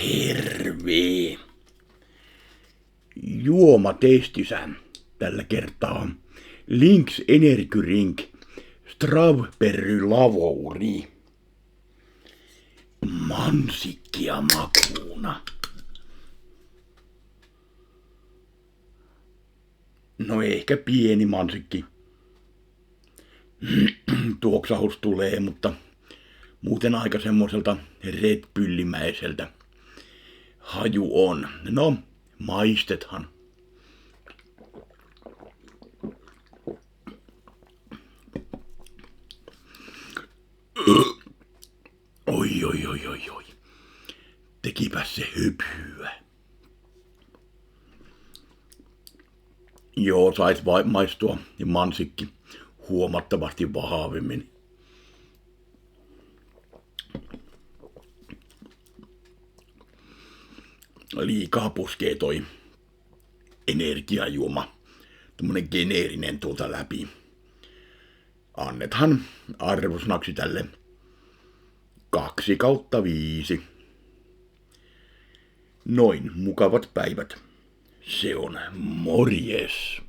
Terve! Juomatestissä tällä kertaa Lynx Energy Drink Strawberry Lavourie. Mansikkia makuuna. No ehkä pieni mansikki. Tuoksahus tulee, mutta muuten aika semmoiselta redpyllimäiseltä haju on. No, maistethan. Oi. Tekipäs se höpyä. Joo, sais maistua mansikki huomattavasti vahvemmin. Liikaa puskee toi energiajuoma, tommonen geneerinen tuolta läpi. Annethan arvosanaksi tälle 2/5. Noin mukavat päivät. Se on morjes.